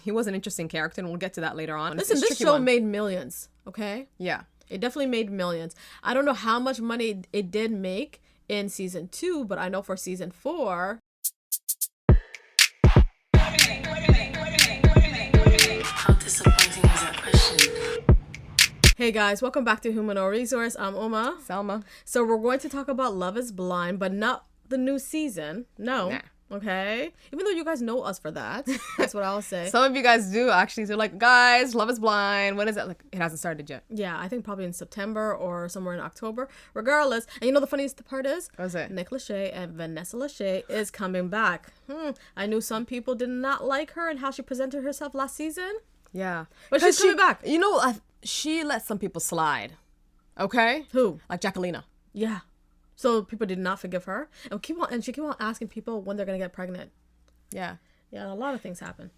he was an interesting character, and we'll get to that later on. Listen, this show made millions, okay? Yeah. It definitely made millions. I don't know how much money it did make in season 2, but I know for season 4... How disappointing is that question? Hey guys, welcome back to Human or Resource. I'm Uma. Selma. So we're going to talk about Love is Blind, but not the new season. No. Nah. Okay? Even though you guys know us for that. That's what I'll say. Some of you guys do, actually. They're like, guys, Love is Blind. When is that? Like, it hasn't started yet. Yeah, I think probably in September or somewhere in October. Regardless. And you know the funniest part is? What's it? Nick Lachey and Vanessa Lachey is coming back. I knew some people did not like her and how she presented herself last season. Yeah. But she's coming back. You know, she let some people slide. Okay? Who? Like Jacqueline. Yeah. So people did not forgive her. And she kept on asking people when they're going to get pregnant. Yeah. Yeah, a lot of things happen.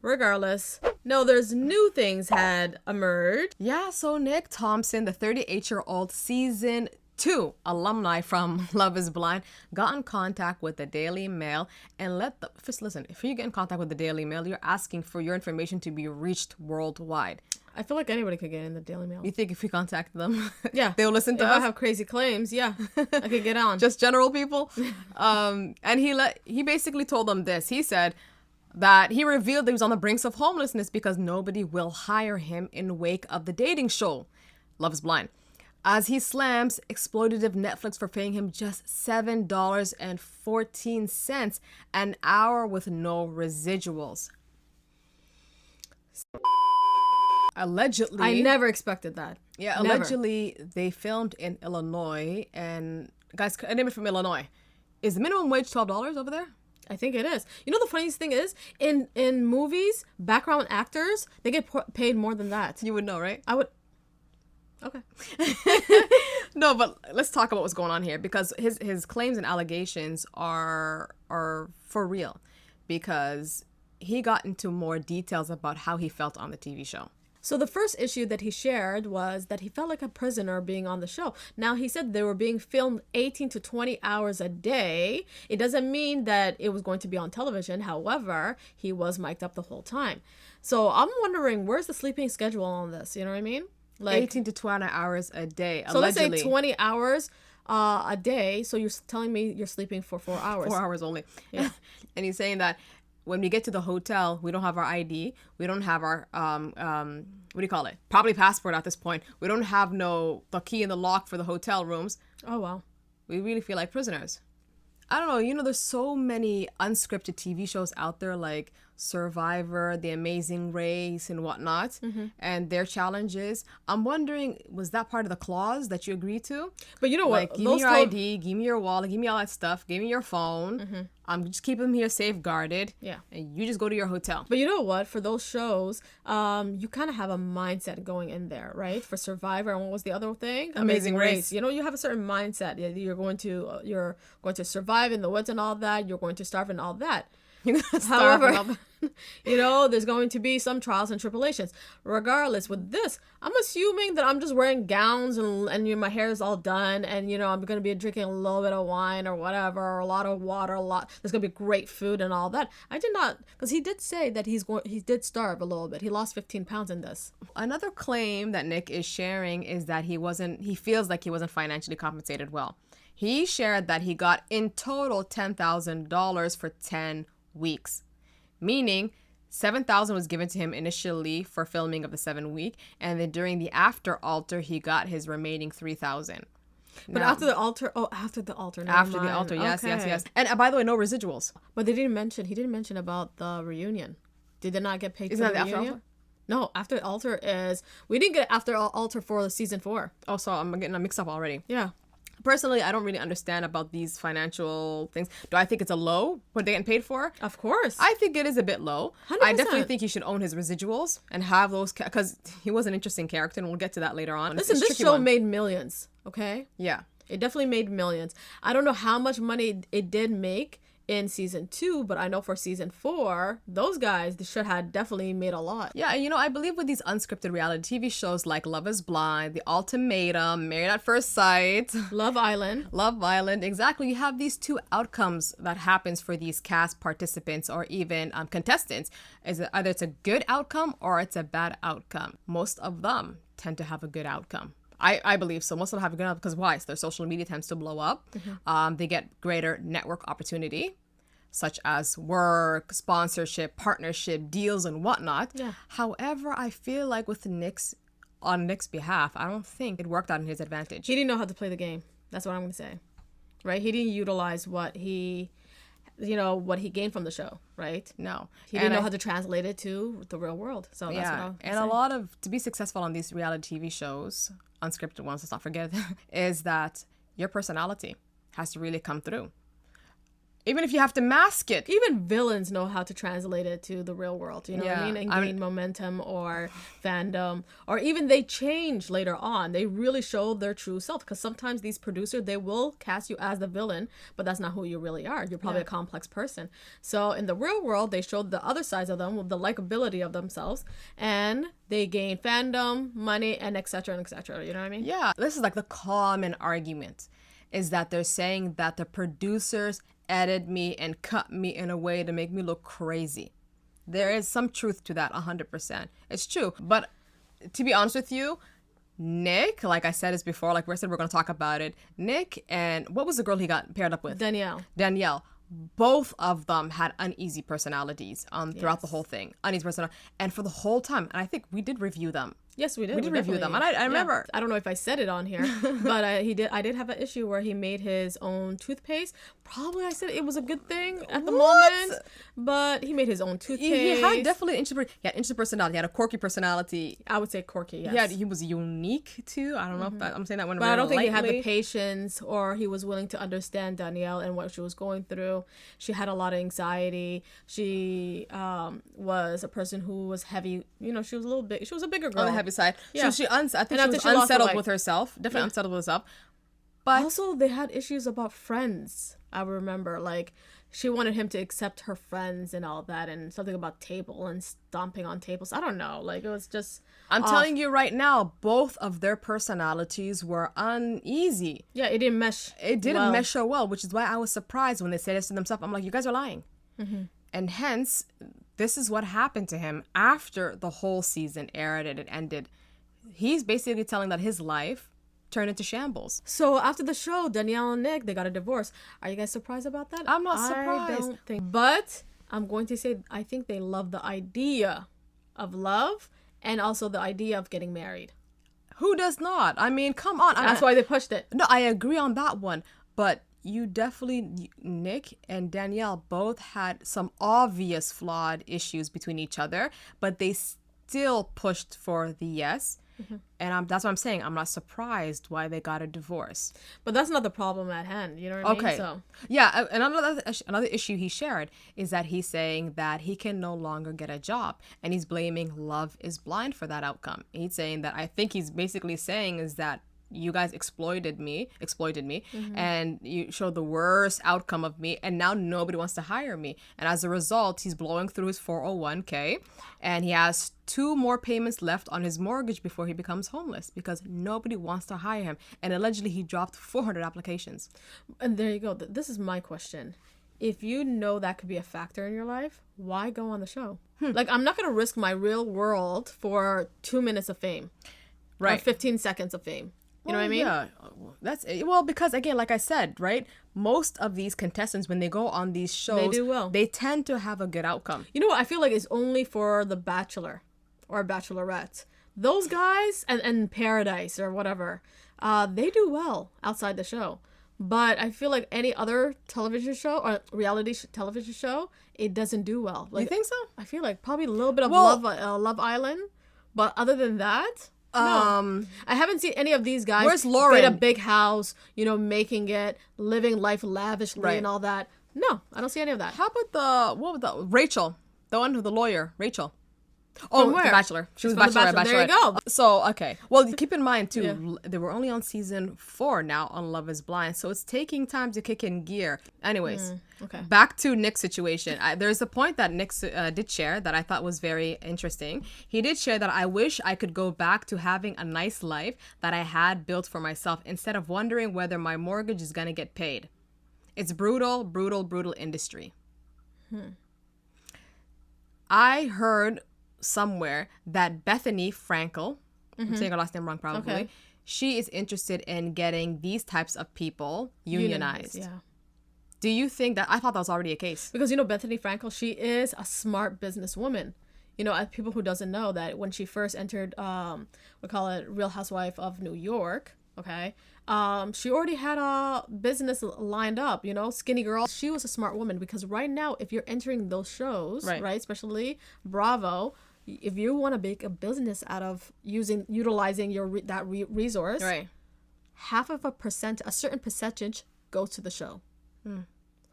Regardless, no, there's new things had emerged. Yeah, so Nick Thompson, the 38-year-old season 2 alumni from Love is Blind, got in contact with the Daily Mail and first listen, if you get in contact with the Daily Mail, you're asking for your information to be reached worldwide. I feel like anybody could get in the Daily Mail. You think if we contact them, yeah, they'll listen to if us? I have crazy claims, yeah, I could get on. Just general people. And he basically told them this. He said that he revealed that he was on the brinks of homelessness because nobody will hire him in wake of the dating show, Love is Blind, as he slams exploitative Netflix for paying him just $7.14 an hour with no residuals. Allegedly, I never expected that. Yeah, Never. allegedly they filmed in Illinois, and guys, a name it from Illinois. Is the minimum wage $12 over there? I think it is. You know the funniest thing is in movies, background actors they get paid more than that. You would know, right? I would. Okay. No, but let's talk about what's going on here because his claims and allegations are for real because he got into more details about how he felt on the TV show. So the first issue that he shared was that he felt like a prisoner being on the show. Now, he said they were being filmed 18 to 20 hours a day. It doesn't mean that it was going to be on television. However, he was mic'd up the whole time. So I'm wondering, where's the sleeping schedule on this? You know what I mean? Like 18 to 20 hours a day, so allegedly. let's say 20 hours a day. So you're telling me you're sleeping for 4 hours. 4 hours only. Yeah. And he's saying that when we get to the hotel, we don't have our ID. We don't have our, what do you call it? Probably passport at this point. We don't have the key in the lock for the hotel rooms. Oh, wow. We really feel like prisoners. I don't know. You know, there's so many unscripted TV shows out there like Survivor, The Amazing Race, and whatnot, and their challenges. I'm wondering, was that part of the clause that you agreed to? But you know what? Like, give me your ID, give me your wallet, give me all that stuff, give me your phone. Just keep them here safeguarded. Yeah. And you just go to your hotel. But you know what? For those shows, you kind of have a mindset going in there, right? For Survivor, and what was the other thing? Amazing Race. You know, you have a certain mindset. You're going to survive in the woods and all that. You're going to starve and all that. However, you know, there's going to be some trials and tribulations. Regardless, with this, I'm assuming that I'm just wearing gowns and you know, my hair is all done, and you know, I'm going to be drinking a little bit of wine or whatever, or a lot of water, there's going to be great food and all that. I did not, because he did say that he did starve a little bit. He lost 15 pounds in this. Another claim that Nick is sharing is that he feels like he wasn't financially compensated well. He shared that he got in total $10,000 for 10 weeks, meaning $7,000 was given to him initially for filming of the 7-week, and then during the after altar he got his remaining $3,000. But after the altar, yes. And by the way, no residuals. But he didn't mention about the reunion. Did they not get paid? Isn't for that the the reunion? after altar? No, after the altar is, we didn't get after altar for the season 4. Oh, so I'm getting a mix up already. Yeah. Personally, I don't really understand about these financial things. Do I think it's a low what they're getting paid for? Of course. I think it is a bit low. 100%. I definitely think he should own his residuals and have those, because he was an interesting character, and we'll get to that later on. Listen, this show made millions, okay? Yeah. It definitely made millions. I don't know how much money it did make in season 2, but I know for season 4, those guys they should have definitely made a lot. Yeah, and I believe with these unscripted reality TV shows like Love is Blind, The Ultimatum, Married at First Sight, Love Island. Love Island, exactly. You have these two outcomes that happens for these cast participants or even contestants. Either it's a good outcome or it's a bad outcome. Most of them tend to have a good outcome. I believe so. Most of them have a good outcome because why? So their social media tends to blow up. They get greater network opportunity, such as work, sponsorship, partnership, deals, and whatnot. Yeah. However, I feel like with on Nick's behalf, I don't think it worked out in his advantage. He didn't know how to play the game. That's what I'm going to say. Right? He didn't utilize what he gained from the show, right? No. He didn't know how to translate it to the real world. So that's what Yeah, I'm and a lot of, to be successful on these reality TV shows, unscripted ones, let's not forget, is that your personality has to really come through. Even if you have to mask it. Even villains know how to translate it to the real world, you know what I Yeah, mean? And gain momentum or fandom. Or even they change later on. They really show their true self. Because sometimes these producers, they will cast you as the villain, but that's not who you really are. You're probably a complex person. So in the real world, they showed the other sides of them, with the likability of themselves. And they gain fandom, money, and et cetera, and et cetera. You know what I mean? Yeah, this is like the common argument, is that they're saying that the producers edited me and cut me in a way to make me look crazy. There is some truth to that, 100%. It's true. But to be honest with you, Nick, like I said this before, like we said, we're going to talk about it. Nick and what was the girl he got paired up with? Danielle. Both of them had uneasy personalities throughout the whole thing. Uneasy personality. And for the whole time, and I think we did review them. Yes, we did. We did review them. And I remember. I don't know if I said it on here, but I did have an issue where he made his own toothpaste. Probably I said it was a good thing at the moment, but he made his own toothpaste. He had definitely an interesting personality. He had a quirky personality. I would say quirky, yes. He was unique too. I don't know if I'm saying that one but I don't think lightly. he had the patience, or he was willing to understand Danielle and what she was going through. She had a lot of anxiety. She was a person who was heavy. You know, she was a little big. She was a bigger girl. On the heavy side. Yeah. I think she was unsettled with herself. Definitely unsettled with herself. But also, they had issues about friends. I remember, like, she wanted him to accept her friends and all that, and something about table and stomping on tables. I don't know. Like, it was just. I'm telling you right now, both of their personalities were uneasy. Yeah, it didn't mesh. It didn't mesh so well, which is why I was surprised when they said this to themselves. I'm like, you guys are lying. And hence, this is what happened to him after the whole season aired and it ended. He's basically telling that his life turned into shambles. So after the show, Danielle and Nick, they got a divorce. Are you guys surprised about that? I'm not surprised. I don't think. But I'm going to say I think they love the idea of love and also the idea of getting married. Who does not? I mean, come on. That's why they pushed it. No, I agree on that one. But Nick and Danielle both had some obvious flawed issues between each other, but they still pushed for the yes. And that's what I'm saying. I'm not surprised why they got a divorce. But that's not the problem at hand. You know what I mean? So. Yeah, and another issue he shared is that he's saying that he can no longer get a job. And he's blaming Love is Blind for that outcome. He's saying that, I think he's basically saying is that you guys exploited me, and you showed the worst outcome of me, and now nobody wants to hire me. And as a result, he's blowing through his 401k, and he has 2 more payments left on his mortgage before he becomes homeless because nobody wants to hire him. And allegedly, he dropped 400 applications. And there you go. This is my question. If you know that could be a factor in your life, why go on the show? Like, I'm not going to risk my real world for 2 minutes of fame. Right. Or 15 seconds of fame. You know what I mean? Yeah, that's it. Well, because again, like I said, right, most of these contestants, when they go on these shows, they do well. They tend to have a good outcome. You know what? I feel like it's only for the Bachelor or Bachelorette. Those guys and Paradise or whatever, they do well outside the show. But I feel like any other television show or reality television show, it doesn't do well. Like, you think so? I feel like probably a little bit of Love Island, but other than that. No. I haven't seen any of these guys. Where's Lauren? Get a big house, making it, living life lavishly and all that. No, I don't see any of that. How about Rachel, the one who the lawyer, Rachel? Oh, From where? The Bachelor. She was From The Bachelor. Bachelor. There you go. So, okay. Well, keep in mind, too, Yeah. they were only on season 4 now on Love is Blind. So it's taking time to kick in gear. Anyways, okay. back to Nick's situation. There's a point that Nick did share that I thought was very interesting. He did share that I wish I could go back to having a nice life that I had built for myself instead of wondering whether my mortgage is going to get paid. It's brutal, brutal, brutal industry. I heard somewhere that Bethany Frankel, I'm saying her last name wrong probably, Okay. she is interested in getting these types of people unionized. Yeah. Do you think that, I thought that was already a case. Because, Bethany Frankel, she is a smart businesswoman. As people who doesn't know that when she first entered, we call it Real Housewife of New York, okay? She already had a business lined up, Skinny Girl. She was a smart woman because right now, if you're entering those shows, right, especially Bravo, if you want to make a business out of utilizing your resource, Right. a certain percentage goes to the show.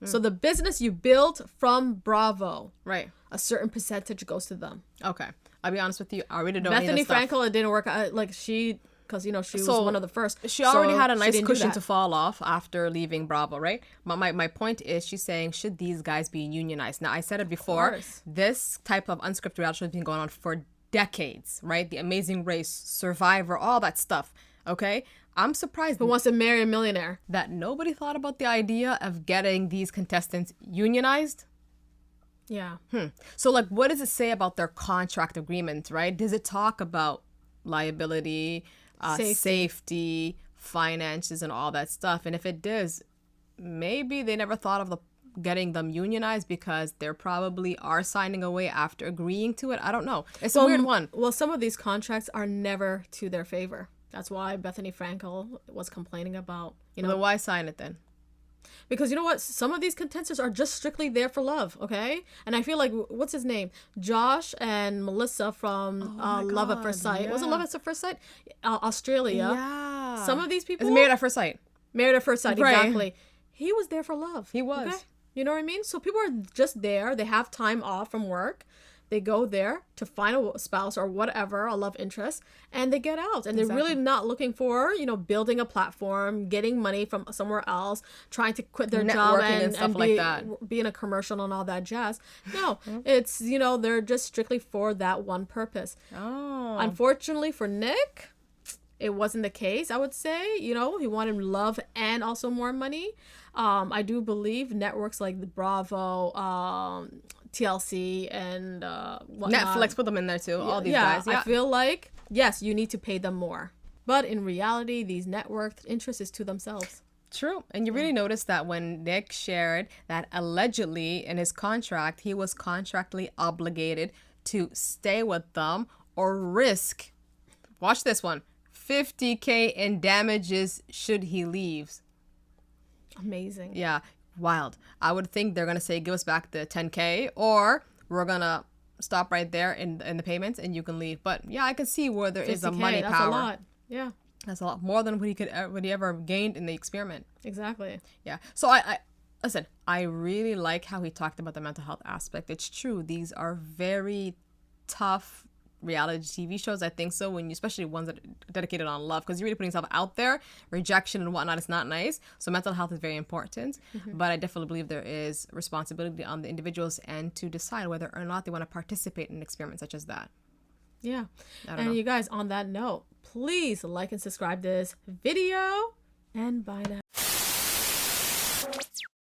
So the business you built from Bravo, Right. a certain percentage goes to them. Okay. I'll be honest with you. I really don't need Bethany this stuff. Frankel, it didn't work out. Because she was So, one of the first. She already so had a she nice didn't do cushion that. to fall off after leaving Bravo, right? My point is, she's saying, should these guys be unionized? Now, I said it before. course. This type of unscripted reality show has been going on for decades, right? The Amazing Race, Survivor, all that stuff, okay? I'm surprised Who wants to marry a millionaire? that nobody thought about the idea of getting these contestants unionized. Yeah. So, like, what does it say about their contract agreements, right? Does it talk about liability, safety, finances, and all that stuff? And if it does, maybe they never thought of getting them unionized because they probably are signing away after agreeing to it. I don't know. It's a weird one. Well, some of these contracts are never to their favor. That's why Bethany Frankel was complaining about, Then why sign it then? because you know what? Some of these contestants are just strictly there for love, okay? And I feel like, what's his name? Josh and Melissa from Love at First Sight. Was it Love at First Sight? Australia. Yeah. Some of these people. It's Married at First Sight. Married at First Sight, Right. exactly. He was there for love. He was. Okay? You know what I mean? So people are just there. They have time off from work. They go there to find a spouse or whatever, a love interest, and they get out. And they're really not looking for, building a platform, getting money from somewhere else, trying to quit their job Networking and stuff and like that. be in a commercial and all that jazz. No, it's, they're just strictly for that one purpose. Oh. Unfortunately for Nick, it wasn't the case, I would say. He wanted love and also more money. I do believe networks like the Bravo, TLC, and whatnot. Netflix put them in there too. All these guys. Yeah. I feel like, yes, you need to pay them more. But in reality, these network interests is to themselves. True. And you really notice that when Nick shared that allegedly in his contract, he was contractually obligated to stay with them or risk, watch this one, $50K in damages should he leaves. Amazing. Yeah, wild. I would think they're going to say, give us back the $10K or we're going to stop right there in the payments and you can leave. But yeah, I can see where there is a 50K, money that's power. a lot. Yeah, That's a lot more than what he ever gained in the experiment. exactly. Yeah. So I listen, I really like how he talked about the mental health aspect. It's true. These are very tough reality TV shows. I think so, when you, especially ones that are dedicated on love, because you're really putting yourself out there. Rejection and whatnot is not nice. So mental health is very important. But I definitely believe there is responsibility on the individuals and to decide whether or not they want to participate in an experiment such as that. Yeah. I don't And know. you guys, on that note, please like and subscribe this video. And bye now.